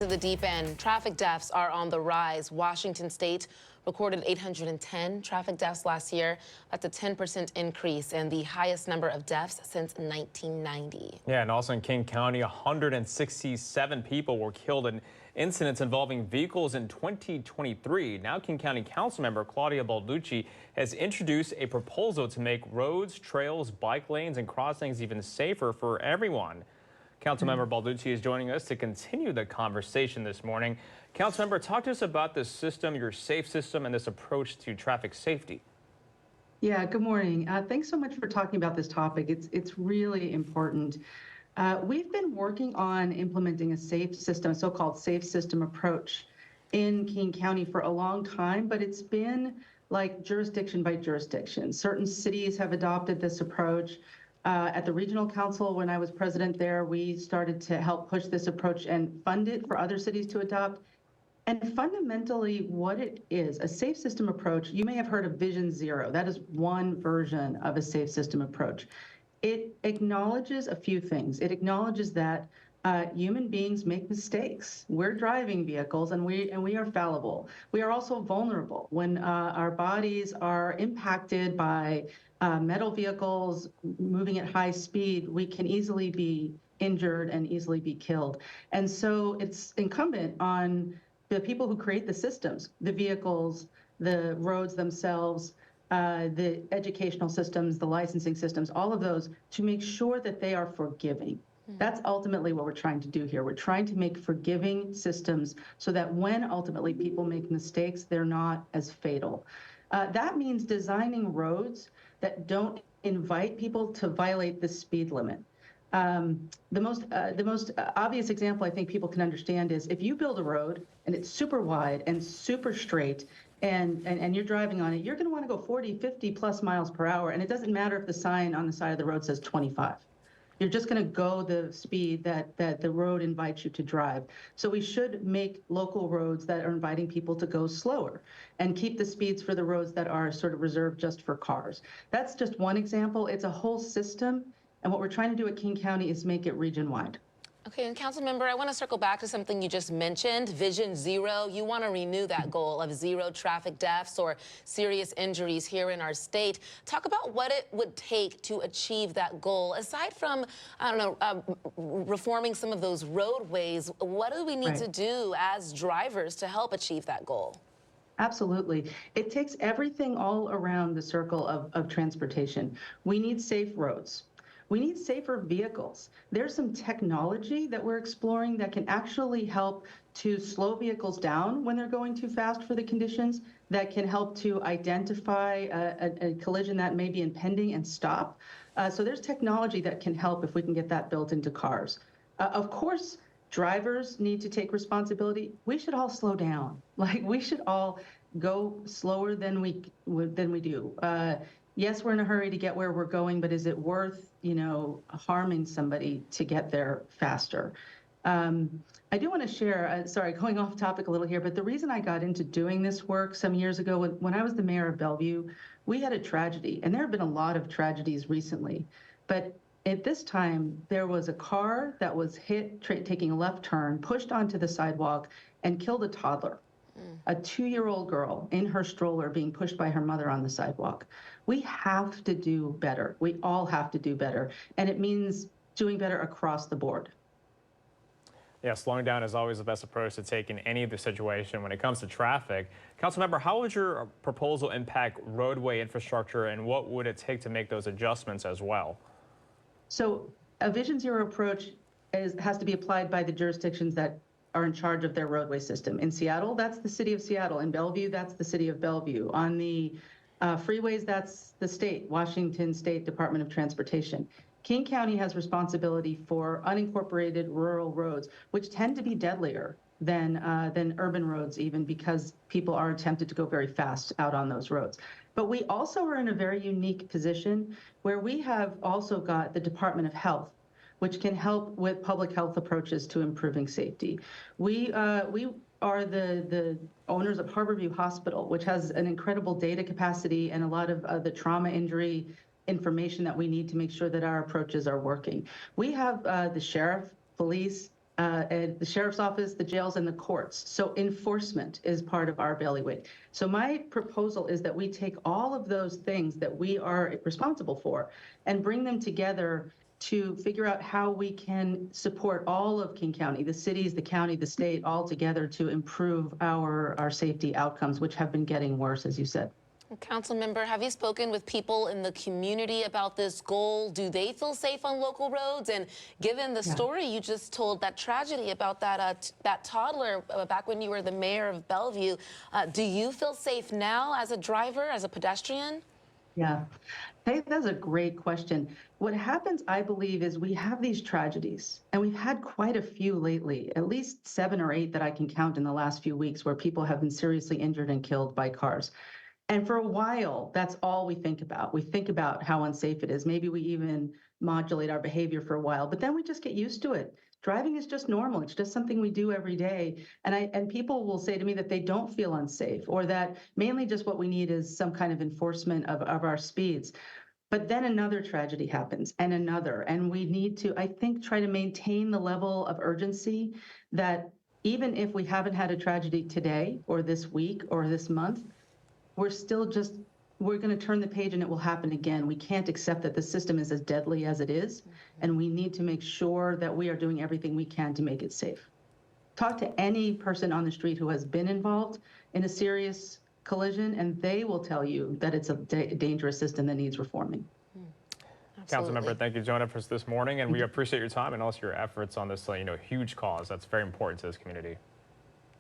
To the deep end, traffic deaths are on the rise. Washington State recorded 810 traffic deaths last year. That's a 10% increase and the highest number of deaths since 1990. Yeah, and also in King County, 167 people were killed in incidents involving vehicles in 2023. Now, King County Councilmember Claudia Balducci has introduced a proposal to make roads, trails, bike lanes, and crossings even safer for everyone. Councilmember Balducci is joining us to continue the conversation this morning. Councilmember, talk to us about this system, your SAFE system, and this approach to traffic safety. Yeah, good morning. Thanks so much for talking about this topic. It's really important. We've been working on implementing a SAFE system, a so-called SAFE system approach in King County for a long time, but it's been like jurisdiction by jurisdiction. Certain cities have adopted this approach. At the regional council, when I was president there, we started to help push this approach and fund it for other cities to adopt. And fundamentally, what it is, a safe system approach, you may have heard of Vision Zero. That is one version of a safe system approach. It acknowledges a few things. It acknowledges that human beings make mistakes. We're driving vehicles and we are fallible. We are also vulnerable when our bodies are impacted by metal vehicles moving at high speed. We can easily be injured and easily be killed. And so it's incumbent on the people who create the systems, the vehicles, the roads themselves, the educational systems, the licensing systems, all of those, to make sure that they are forgiving. That's ultimately what we're trying to do here. We're trying to make forgiving systems so that when ultimately people make mistakes, they're not as fatal. That means designing roads that don't invite people to violate the speed limit. The most obvious example I think people can understand is if you build a road and it's super wide and super straight and you're driving on it, you're going to want to go 40, 50 plus miles per hour. And it doesn't matter if the sign on the side of the road says 25. You're just going to go the speed that the road invites you to drive. So we should make local roads that are inviting people to go slower and keep the speeds for the roads that are sort of reserved just for cars. That's just one example. It's a whole system. And what we're trying to do at King County is make it region-wide. Okay, and Councilmember, I want to circle back to something you just mentioned, Vision Zero. You want to renew that goal of zero traffic deaths or serious injuries here in our state. Talk about what it would take to achieve that goal. Aside from, I don't know, reforming some of those roadways, what do we need to do as drivers to help achieve that goal? Absolutely. It takes everything all around the circle of transportation. We need safe roads. We need safer vehicles. There's some technology that we're exploring that can actually help to slow vehicles down when they're going too fast for the conditions, that can help to identify a collision that may be impending and stop. So there's technology that can help if we can get that built into cars. Of course, drivers need to take responsibility. We should all slow down. Like, we should all go slower than we do. Yes, we're in a hurry to get where we're going, but is it worth, harming somebody to get there faster? I do want to share, sorry, going off topic a little here, but the reason I got into doing this work some years ago, when I was the mayor of Bellevue, we had a tragedy, and there have been a lot of tragedies recently. But at this time, there was a car that was hit taking a left turn, pushed onto the sidewalk, and killed a toddler. A 2-year-old girl in her stroller being pushed by her mother on the sidewalk. We have to do better. We all have to do better. And it means doing better across the board. Yeah, slowing down is always the best approach to take in any of the situation when it comes to traffic. Councilmember, how would your proposal impact roadway infrastructure, and what would it take to make those adjustments as well? So a Vision Zero approach has to be applied by the jurisdictions that are in charge of their roadway system. In Seattle, that's the city of Seattle. In Bellevue, that's the city of Bellevue. On the freeways, that's the state, Washington State Department of Transportation. King County has responsibility for unincorporated rural roads, which tend to be deadlier than urban roads, even because people are tempted to go very fast out on those roads. But we also are in a very unique position where we have also got the Department of Health, which can help with public health approaches to improving safety. We are the owners of Harborview Hospital, which has an incredible data capacity and a lot of the trauma injury information that we need to make sure that our approaches are working. We have the sheriff, police, the sheriff's office, the jails, and the courts. So enforcement is part of our bailiwick. So my proposal is that we take all of those things that we are responsible for and bring them together to figure out how we can support all of King County, the cities, the county, the state, all together to improve our safety outcomes, which have been getting worse, as you said. Councilmember, have you spoken with people in the community about this goal? Do they feel safe on local roads? And given the story you just told, that tragedy about that toddler back when you were the mayor of Bellevue, do you feel safe now as a driver, as a pedestrian? Yeah, hey, that's a great question. What happens, I believe, is we have these tragedies, and we've had quite a few lately, at least 7 or 8 that I can count in the last few weeks, where people have been seriously injured and killed by cars. And for a while, that's all we think about. We think about how unsafe it is. Maybe we even modulate our behavior for a while, but then we just get used to it. Driving is just normal. It's just something we do every day. And people will say to me that they don't feel unsafe, or that mainly just what we need is some kind of enforcement of our speeds. But then another tragedy happens, and another. And we need to, I think, try to maintain the level of urgency that even if we haven't had a tragedy today or this week or this month, we're going to turn the page and it will happen again. We can't accept that the system is as deadly as it is, and we need to make sure that we are doing everything we can to make it safe. Talk to any person on the street who has been involved in a serious collision, and they will tell you that it's a dangerous system that needs reforming. Councilmember, thank you for joining us this morning, and we appreciate your time and also your efforts on this huge cause that's very important to this community.